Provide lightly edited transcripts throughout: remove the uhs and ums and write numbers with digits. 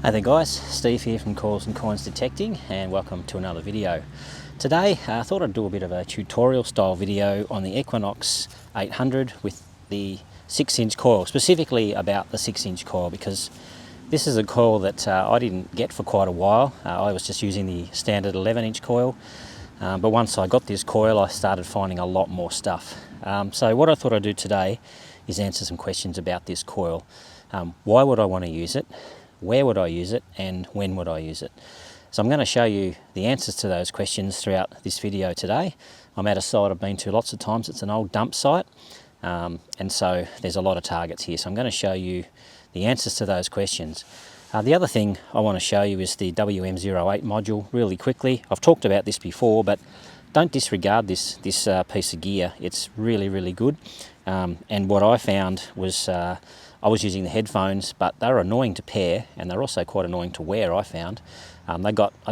Hey there guys, Steve here from Coils and Coins Detecting, and welcome to another video. Today I thought I'd do a bit of a tutorial style video on the Equinox 800 with the 6-inch coil, specifically about the 6-inch coil, because this is a coil that I didn't get for quite a while. I was just using the standard 11-inch coil, but once I got this coil I started finding a lot more stuff. So what I thought I'd do today is answer some questions about this coil. Why would I want to use it? Where would I use it, and when would I use it? So I'm going to show you the answers to those questions throughout this video today. I'm at a site I've been to lots of times. It's an old dump site, and so there's a lot of targets here. So I'm going to show you the answers to those questions. The other thing I want to show you is the WM08 module really quickly. I've talked about this before, but don't disregard this piece of gear. It's really good. And what I found was I was using the headphones, but they were annoying to pair, and they're also quite annoying to wear, I found. I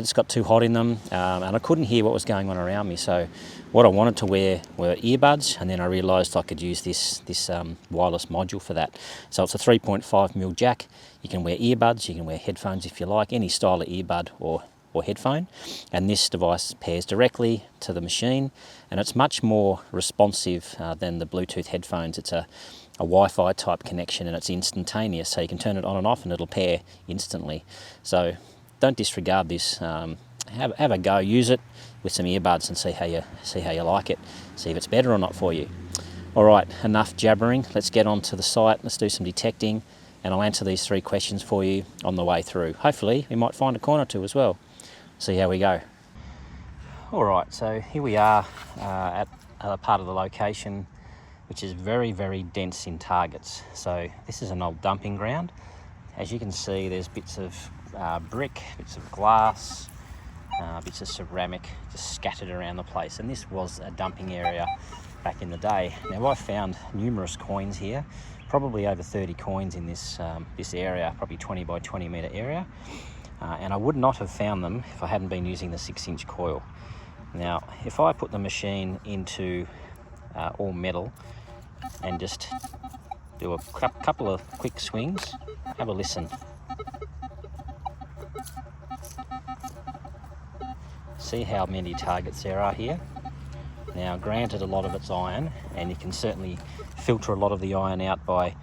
just got too hot in them, and I couldn't hear what was going on around me. So what I wanted to wear were earbuds, and then I realised I could use this wireless module for that. So it's a 3.5mm jack. You can wear earbuds, you can wear headphones if you like, any style of earbud or headphone, and this device pairs directly to the machine, and it's much more responsive than the Bluetooth headphones. It's a Wi-Fi type connection, and it's instantaneous, so you can turn it on and off and it'll pair instantly. So don't disregard this. Have a go, use it with some earbuds and see how you like it, see if it's better or not for you. All right, enough jabbering. Let's get on to the site. Let's do some detecting, and I'll answer these 3 questions for you on the way through. Hopefully we might find a coin or two as well. See how we go. All right, so here we are at a part of the location which is very dense in targets. So this is an old dumping ground. As you can see, there's bits of brick, bits of glass, bits of ceramic just scattered around the place, and this was a dumping area back in the day. Now I found numerous coins here, probably over 30 coins in this area, probably 20 by 20 metre area. And I would not have found them if I hadn't been using the 6-inch coil. Now, if I put the machine into all metal and just do a couple of quick swings, have a listen. See how many targets there are here. Now, granted, a lot of it's iron, and you can certainly filter a lot of the iron out by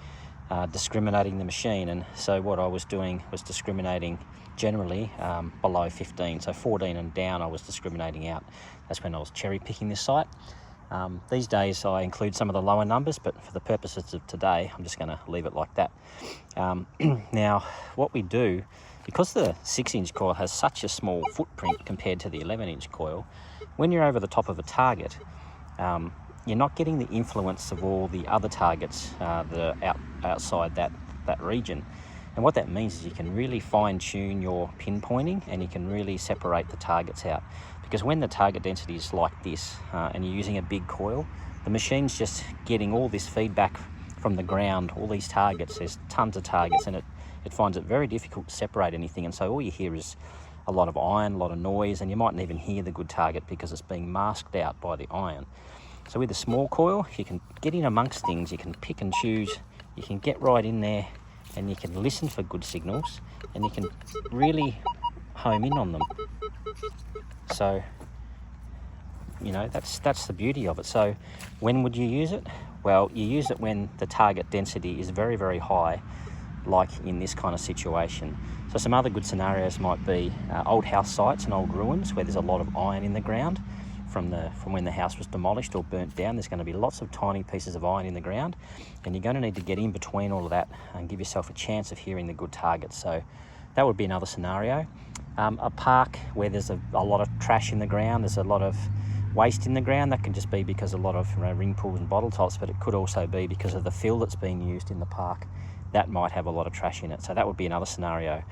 discriminating the machine, and so what I was doing was discriminating generally below 15, so 14 and down I was discriminating out. That's when I was cherry picking this site. These days I include some of the lower numbers, but for the purposes of today I'm just going to leave it like that. Now what we do, because the 6-inch coil has such a small footprint compared to the 11-inch coil, when you're over the top of a target, you're not getting the influence of all the other targets that are outside that region. And what that means is you can really fine-tune your pinpointing, and you can really separate the targets out. Because when the target density is like this, and you're using a big coil, the machine's just getting all this feedback from the ground, all these targets. There's tons of targets, and it finds it very difficult to separate anything. And so all you hear is a lot of iron, a lot of noise, and you mightn't even hear the good target because it's being masked out by the iron. So with a small coil, you can get in amongst things, you can pick and choose, you can get right in there, and you can listen for good signals, and you can really home in on them. So, you know, that's the beauty of it. So when would you use it? Well, you use it when the target density is very high, like in this kind of situation. So some other good scenarios might be old house sites and old ruins where there's a lot of iron in the ground from when the house was demolished or burnt down. There's going to be lots of tiny pieces of iron in the ground, and you're going to need to get in between all of that and give yourself a chance of hearing the good targets. So that would be another scenario. A park where there's a lot of trash in the ground, there's a lot of waste in the ground. That can just be because a lot of ring pulls and bottle tops, but it could also be because of the fill that's being used in the park. That might have a lot of trash in it, so that would be another scenario.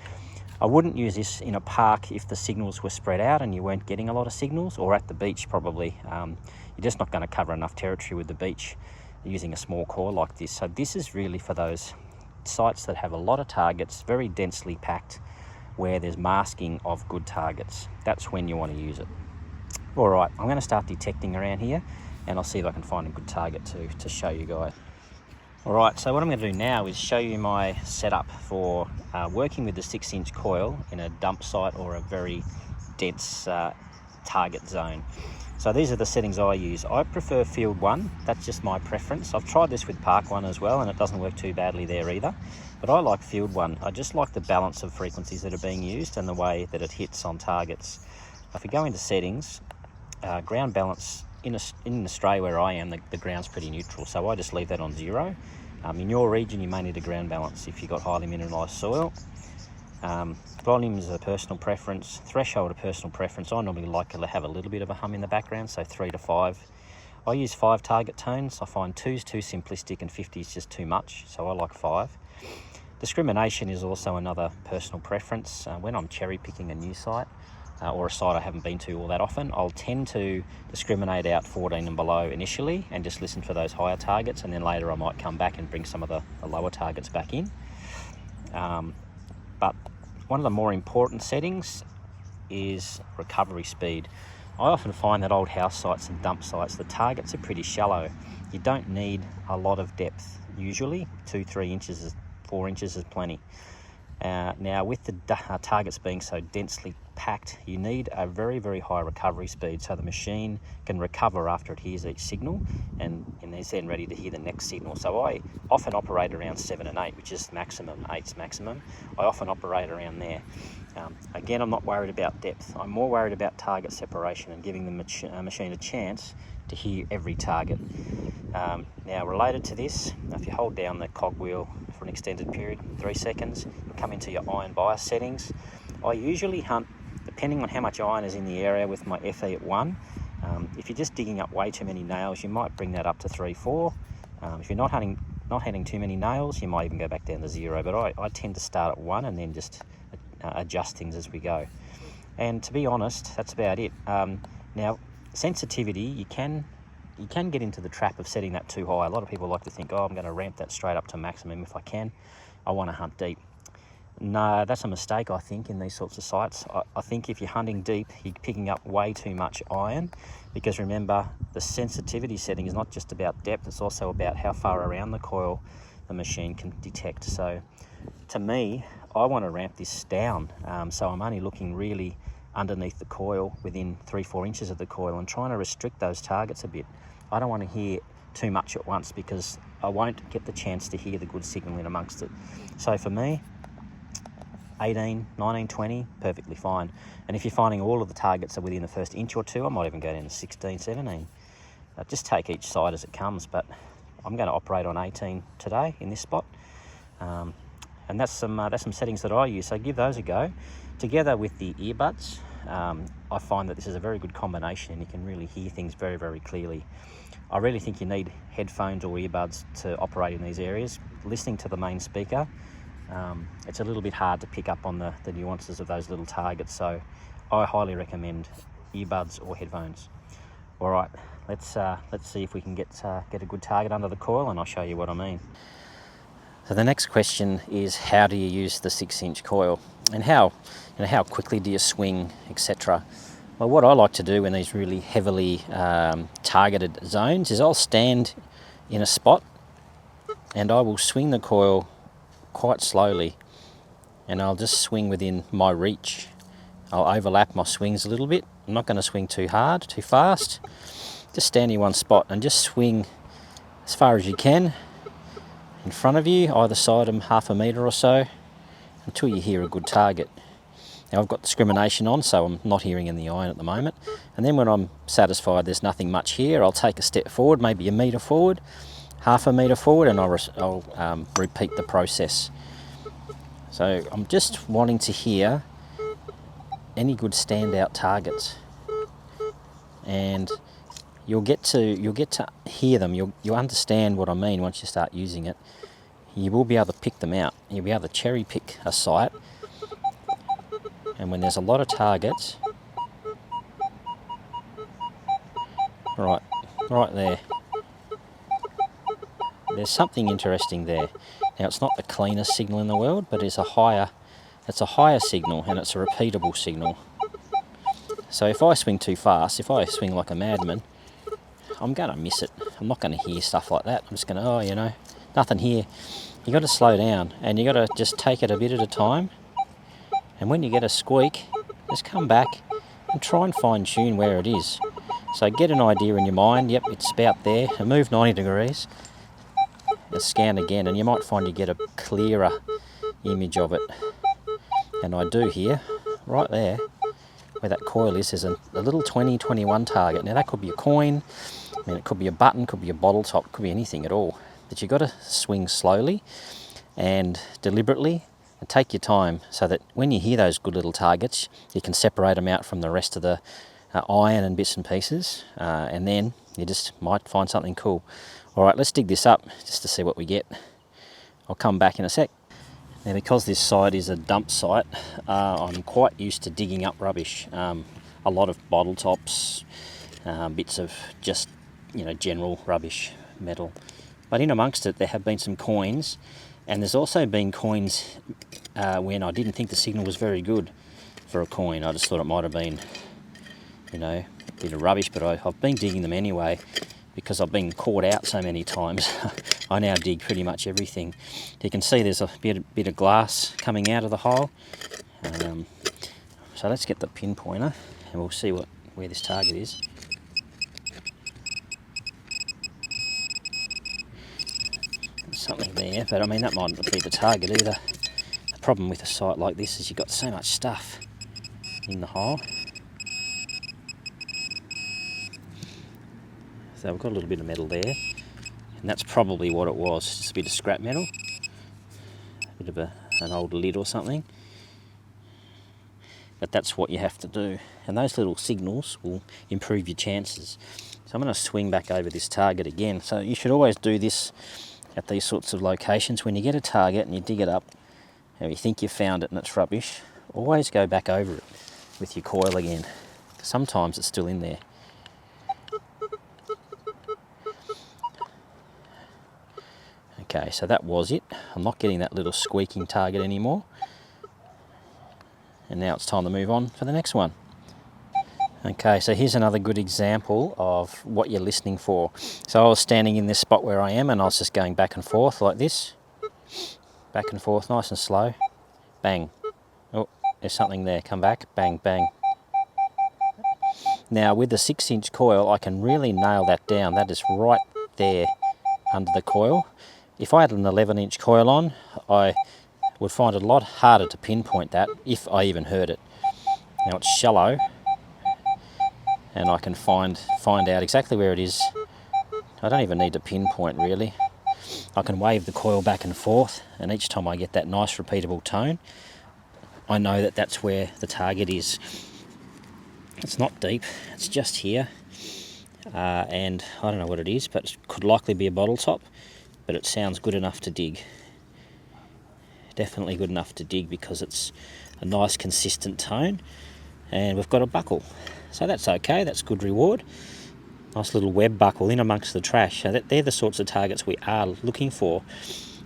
I wouldn't use this in a park if the signals were spread out and you weren't getting a lot of signals, or at the beach probably. You're just not going to cover enough territory with the beach using a small coil like this. So this is really for those sites that have a lot of targets, very densely packed, where there's masking of good targets. That's when you want to use it. All right, I'm going to start detecting around here, and I'll see if I can find a good target to show you guys. Alright, so what I'm going to do now is show you my setup for working with the 6-inch coil in a dump site or a very dense target zone. So these are the settings I use. I prefer field 1, that's just my preference. I've tried this with park 1 as well and it doesn't work too badly there either. But I like field 1. I just like the balance of frequencies that are being used and the way that it hits on targets. If we go into settings, ground balance, in Australia where I am, the ground's pretty neutral, so I just leave that on 0. In your region you may need a ground balance if you've got highly mineralised soil. Volume is a personal preference, threshold a personal preference. I normally like to have a little bit of a hum in the background, so 3 to 5. I use 5 target tones. I find 2's too simplistic and 50 is just too much, so I like 5. Discrimination is also another personal preference. When I'm cherry picking a new site, or a site I haven't been to all that often, I'll tend to discriminate out 14 and below initially and just listen for those higher targets, and then later I might come back and bring some of the lower targets back in. But one of the more important settings is recovery speed. I often find that old house sites and dump sites, the targets are pretty shallow. You don't need a lot of depth. Usually 2-3 inches, 4 inches is plenty. Now with the targets being so densely packed, you need a very, very high recovery speed so the machine can recover after it hears each signal and is then ready to hear the next signal. So I often operate around 7 and 8, which is maximum, 8's maximum. I often operate around there. Again, I'm not worried about depth. I'm more worried about target separation and giving the machine a chance to hear every target. Now related to this, if you hold down the cogwheel for an extended period, 3 seconds, you'll come into your iron bias settings. I usually hunt, depending on how much iron is in the area, with my FE at 1. If you're just digging up way too many nails, you might bring that up to 3-4. If you're not hitting too many nails, you might even go back down to 0, but I tend to start at 1 and then just adjust things as we go. And to be honest, that's about it. Now, sensitivity, you can get into the trap of setting that too high. A lot of people like to think, oh, I'm going to ramp that straight up to maximum if I can. I want to hunt deep. No, that's a mistake, I think, in these sorts of sites. I think if you're hunting deep, you're picking up way too much iron, because remember, the sensitivity setting is not just about depth, it's also about how far around the coil the machine can detect. So to me, I want to ramp this down, so I'm only looking really underneath the coil, within 3-4 inches of the coil, and trying to restrict those targets a bit. I don't want to hear too much at once because I won't get the chance to hear the good signal in amongst it. So for me, 18, 19, 20, perfectly fine. And if you're finding all of the targets are within the first inch or 2, I might even go down to 16, 17. Just take each side as it comes, but I'm going to operate on 18 today in this spot. And that's some settings that I use, so give those a go. Together with the earbuds, I find that this is a very good combination and you can really hear things very, very clearly. I really think you need headphones or earbuds to operate in these areas. Listening to the main speaker, it's a little bit hard to pick up on the nuances of those little targets, so I highly recommend earbuds or headphones. All right, let's see if we can get a good target under the coil, and I'll show you what I mean. So the next question is, how do you use the 6-inch coil, and how quickly do you swing, etc. Well, what I like to do in these really heavily targeted zones is I'll stand in a spot and I will swing the coil quite slowly, and I'll just swing within my reach. I'll overlap my swings a little bit. I'm not going to swing too hard, too fast. Just stand in one spot and just swing as far as you can in front of you, either side of half a metre or so, until you hear a good target. Now I've got discrimination on, so I'm not hearing in the iron at the moment. And then when I'm satisfied there's nothing much here, I'll take a step forward, maybe a metre forward, half a metre forward, and I'll repeat the process. So I'm just wanting to hear any good standout targets, and you'll get to hear them. You'll understand what I mean once you start using it. You will be able to pick them out. You'll be able to cherry pick a site, and when there's a lot of targets, right there, there's something interesting there. Now it's not the cleanest signal in the world, but it's a higher signal, and it's a repeatable signal. So if I swing too fast, if I swing like a madman, I'm going to miss it. I'm not going to hear stuff like that. I'm just going to, nothing here. You got to slow down, and you got to just take it a bit at a time. And when you get a squeak, just come back and try and fine tune where it is. So get an idea in your mind. Yep, it's about there. And move 90 degrees. And scan again, and you might find you get a clearer image of it. And I do here, right there, where that coil is, there's a little 2021 target. Now that could be a coin, I mean it could be a button, could be a bottle top, could be anything at all. But you've got to swing slowly and deliberately and take your time so that when you hear those good little targets, you can separate them out from the rest of the iron and bits and pieces, and then you just might find something cool. Alright, let's dig this up just to see what we get. I'll come back in a sec. Now because this site is a dump site, I'm quite used to digging up rubbish. A lot of bottle tops, bits of just, general rubbish, metal. But in amongst it there have been some coins, and there's also been coins when I didn't think the signal was very good for a coin. I just thought it might have been, a bit of rubbish, but I've been digging them anyway because I've been caught out so many times. I now dig pretty much everything. You can see there's a bit of glass coming out of the hole. So let's get the pinpointer and we'll see where this target is. There's something there, but I mean that might not be the target either. The problem with a site like this is you've got so much stuff in the hole. So we've got a little bit of metal there, and that's probably what it was, just a bit of scrap metal, a bit of an old lid or something. But that's what you have to do, and those little signals will improve your chances. So I'm going to swing back over this target again. So you should always do this at these sorts of locations. When you get a target and you dig it up, and you think you've found it and it's rubbish, always go back over it with your coil again. Sometimes it's still in there. Okay, so that was it. I'm not getting that little squeaking target anymore. And now it's time to move on for the next one. Okay, so here's another good example of what you're listening for. So I was standing in this spot where I am and I was just going back and forth like this. Back and forth, nice and slow. Bang. Oh, there's something there. Come back. Bang, bang. Now with the 6-inch coil, I can really nail that down. That is right there under the coil. If I had an 11-inch coil on, I would find it a lot harder to pinpoint that if I even heard it. Now it's shallow, and I can find out exactly where it is. I don't even need to pinpoint really. I can wave the coil back and forth, and each time I get that nice repeatable tone, I know that that's where the target is. It's not deep, it's just here, and I don't know what it is, but it could likely be a bottle top. But it sounds good enough to dig. Definitely good enough to dig because it's a nice consistent tone, and we've got a buckle. So that's okay, that's good reward. Nice little web buckle in amongst the trash. So they're the sorts of targets we are looking for.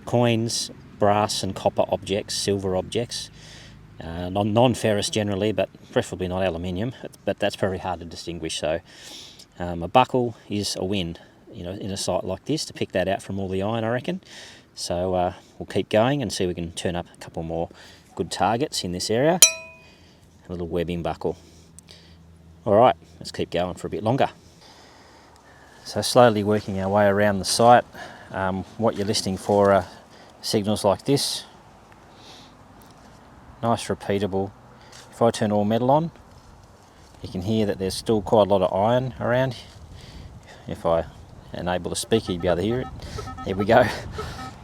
Coins, brass and copper objects, silver objects, non-ferrous generally, but preferably not aluminium, but that's very hard to distinguish. So a buckle is a win. In a site like this, to pick that out from all the iron, I reckon. So we'll keep going and see if we can turn up a couple more good targets in this area. A little webbing buckle. Alright, let's keep going for a bit longer. So slowly working our way around the site. What you're listening for are signals like this. Nice repeatable. If I turn all metal on, you can hear that there's still quite a lot of iron around. If I enable to speak, you'd be able to hear it. There we go.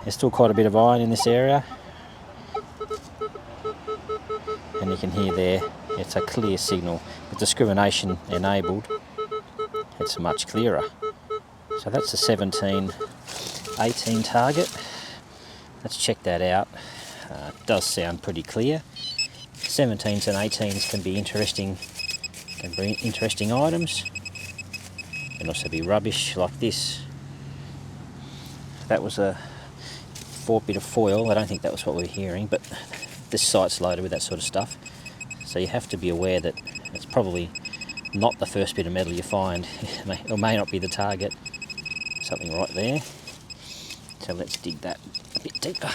There's still quite a bit of iron in this area, and you can hear there it's a clear signal. With discrimination enabled, it's much clearer. So that's a 17-18 target. Let's check that out. It does sound pretty clear. 17s and 18s can be interesting items. Can also be rubbish like this. That was a bit of foil. I don't think that was what we were hearing, but this site's loaded with that sort of stuff. So you have to be aware that it's probably not the first bit of metal you find. It may not be the target. Something right there. So let's dig that a bit deeper.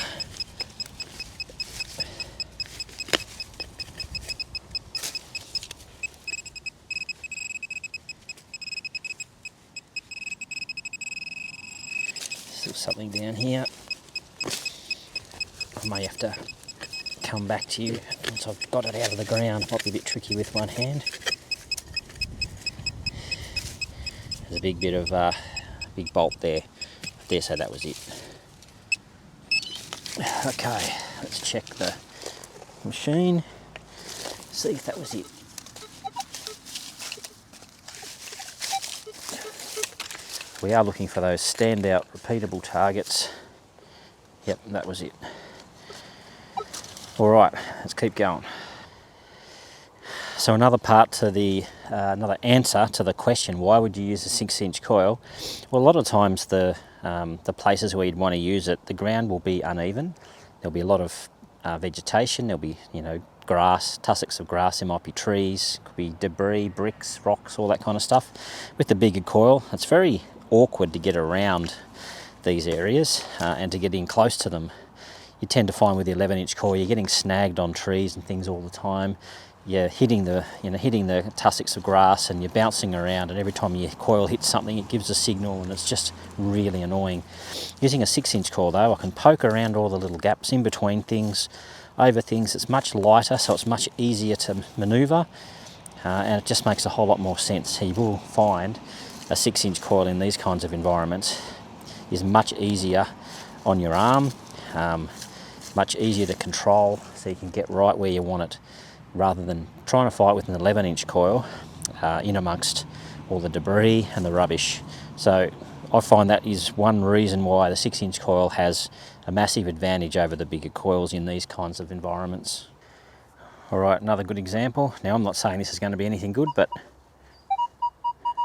Still something down here. I may have to come back to you once I've got it out of the ground. Might be a bit tricky with one hand. There's a big bit of big bolt there. There, so that was it. Okay, let's check the machine. See if that was it. We are looking for those standout, repeatable targets. Yep, that was it. All right, let's keep going. So another part to the, another answer to the question, why would you use a 6-inch coil? Well, a lot of times the places where you'd want to use it, the ground will be uneven. There'll be a lot of vegetation. There'll be, you know, grass, tussocks of grass. There might be trees, could be debris, bricks, rocks, all that kind of stuff. With the bigger coil, it's very awkward to get around these areas and to get in close to them. You tend to find with the 11-inch coil, you're getting snagged on trees and things all the time. You're hitting the tussocks of grass, and you're bouncing around, and every time your coil hits something it gives a signal, and it's just really annoying. Using a 6-inch coil though, I can poke around all the little gaps in between things, over things. It's much lighter, so it's much easier to manoeuvre, and it just makes a whole lot more sense. You will find a 6-inch coil in these kinds of environments is much easier on your arm, much easier to control, so you can get right where you want it, rather than trying to fight with an 11-inch coil in amongst all the debris and the rubbish. So I find that is one reason why the 6-inch coil has a massive advantage over the bigger coils in these kinds of environments. All right, another good example. Now, I'm not saying this is going to be anything good, but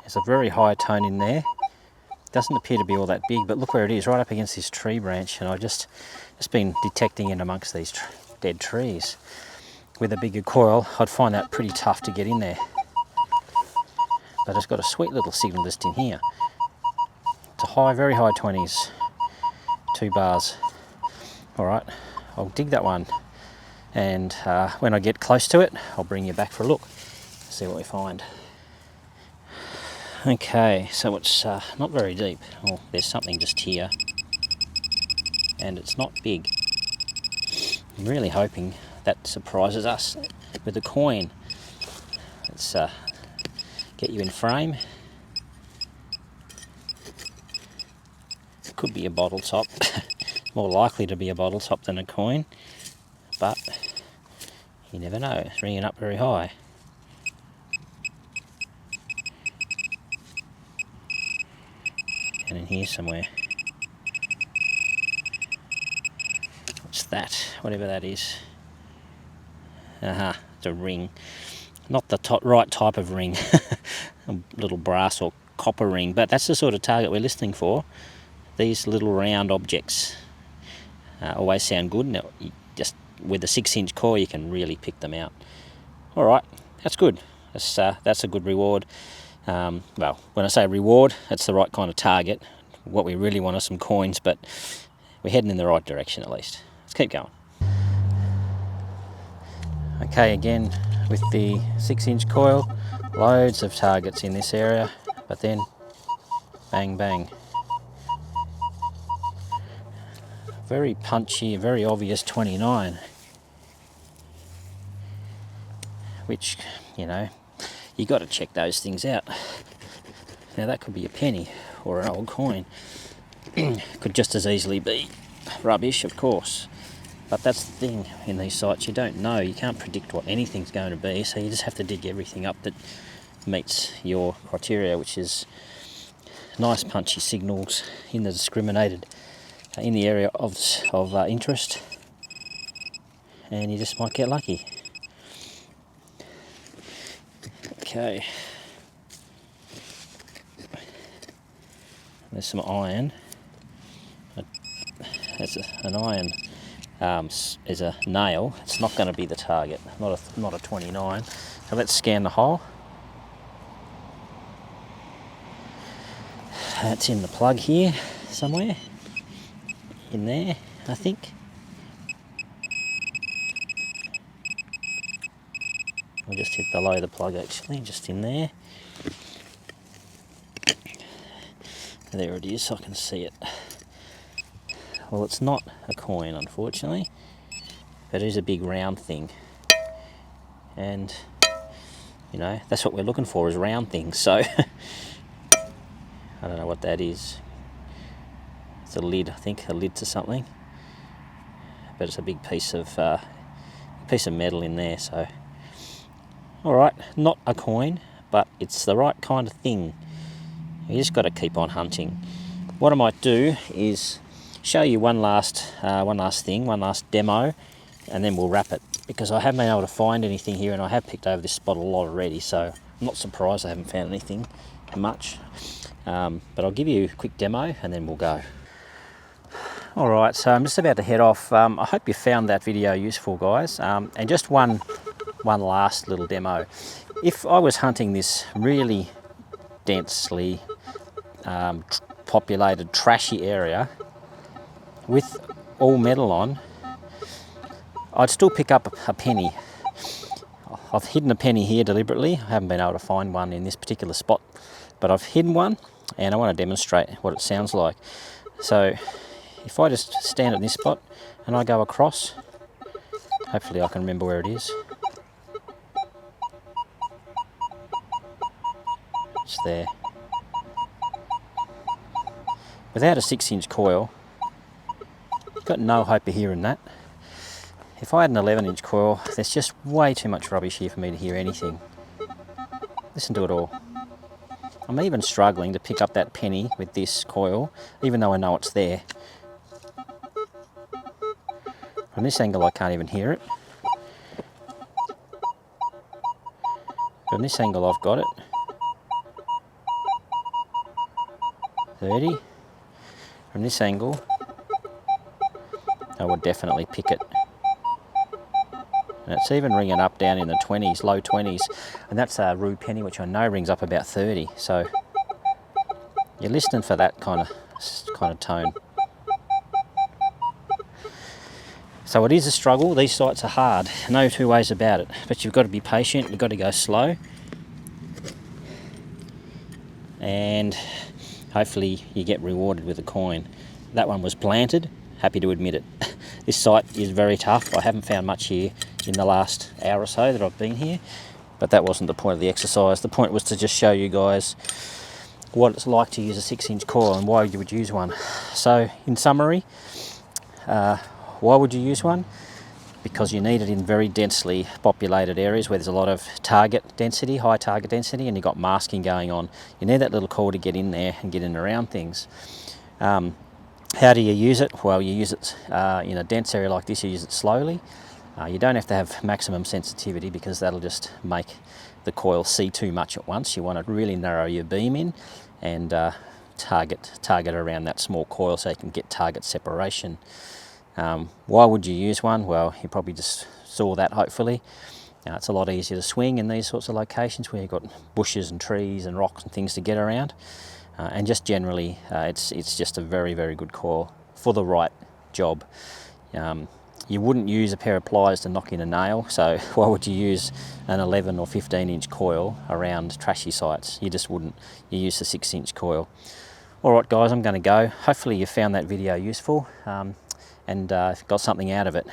there's a very high tone in there. Doesn't appear to be all that big, but look where it is, right up against this tree branch, and I've just been detecting it amongst these dead trees. With a bigger coil, I'd find that pretty tough to get in there. But it's got a sweet little signal just in here. It's a high, very high 20s, 2 bars. All right, I'll dig that one, and when I get close to it, I'll bring you back for a look, see what we find. Okay, so it's not very deep. Oh, there's something just here, and it's not big. I'm really hoping that surprises us with a coin. Let's get you in frame. It could be a bottle top. More likely to be a bottle top than a coin, but you never know. It's ringing up very high. And in here somewhere. What's that? Whatever that is. It's a ring. Not the right type of ring. A little brass or copper ring, but that's the sort of target we're listening for. These little round objects always sound good. Now, just with a 6-inch coil you can really pick them out. Alright, that's good. That's a good reward. Well, when I say reward, it's the right kind of target. What we really want are some coins, but we're heading in the right direction at least. Let's keep going. Okay, again with the 6-inch coil, loads of targets in this area, but then bang bang. Very punchy, very obvious 29, which, you know, you got to check those things out. Now that could be a penny or an old coin. Could just as easily be rubbish, of course. But that's the thing in these sites, you don't know, you can't predict what anything's going to be, so you just have to dig everything up that meets your criteria, which is nice punchy signals in the discriminated, in the area of interest, and you just might get lucky. Okay. There's some iron. That's an iron. Is a nail. It's not going to be the target. Not a 29. So let's scan the hole. That's in the plug here somewhere. in there, I think. We'll just hit below the plug actually, just in there. There it is, I can see it. Well, it's not a coin, unfortunately, but it is a big round thing. And, you know, that's what we're looking for, is round things. So, I don't know what that is. It's a lid, I think, a lid to something. But it's a big piece of metal in there, so. Alright, not a coin, but it's the right kind of thing. You just got to keep on hunting. What I might do is show you one last demo, and then we'll wrap it, because I haven't been able to find anything here, and I have picked over this spot a lot already, so I'm not surprised I haven't found anything much. But I'll give you a quick demo and then we'll go. Alright, so I'm just about to head off. I hope you found that video useful, guys. And just one last little demo. If I was hunting this really densely populated, trashy area with all metal on, I'd still pick up a penny. I've hidden a penny here deliberately. I haven't been able to find one in this particular spot, but I've hidden one and I want to demonstrate what it sounds like. So if I just stand at this spot and I go across, hopefully I can remember where it is. It's there. Without a 6-inch coil, you've got no hope of hearing that. If I had an 11-inch coil, there's just way too much rubbish here for me to hear anything. Listen to it all. I'm even struggling to pick up that penny with this coil, even though I know it's there. From this angle I can't even hear it. From this angle I've got it. 30. From this angle, I would definitely pick it. And it's even ringing up down in the 20s, low 20s, and that's a rue penny, which I know rings up about 30. So you're listening for that kind of tone. So it is a struggle. These sites are hard, no two ways about it. But you've got to be patient. You've got to go slow, and hopefully you get rewarded with a coin. That one was planted. Happy to admit it. This site is very tough. I haven't found much here in the last hour or so that I've been here, but that wasn't the point of the exercise. The point was to just show you guys what it's like to use a 6-inch coil and why you would use one. So in summary, why would you use one? Because you need it in very densely populated areas where there's a lot of target density, high target density, and you've got masking going on. You need that little coil to get in there and get in around things. How do you use it? Well, you use it in a dense area like this, you use it slowly. You don't have to have maximum sensitivity, because that'll just make the coil see too much at once. You want to really narrow your beam in and target around that small coil so you can get target separation. Why would you use one? Well, you probably just saw that, hopefully. It's a lot easier to swing in these sorts of locations where you've got bushes and trees and rocks and things to get around. And just generally, it's just a very, very good coil for the right job. You wouldn't use a pair of pliers to knock in a nail, so why would you use an 11 or 15-inch coil around trashy sites? You just wouldn't. You use the 6-inch coil. Alright guys, I'm going to go. Hopefully you found that video useful and got something out of it.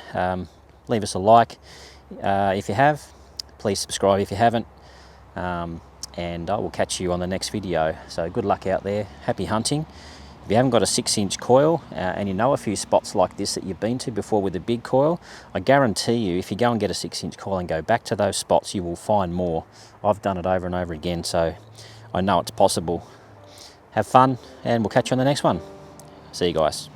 Leave us a like if you have. Please subscribe if you haven't. And I will catch you on the next video. So good luck out there. Happy hunting. If you haven't got a 6-inch coil and you know a few spots like this that you've been to before with a big coil, I guarantee you if you go and get a 6-inch coil and go back to those spots, you will find more. I've done it over and over again, so I know it's possible. Have fun, and we'll catch you on the next one. See you guys.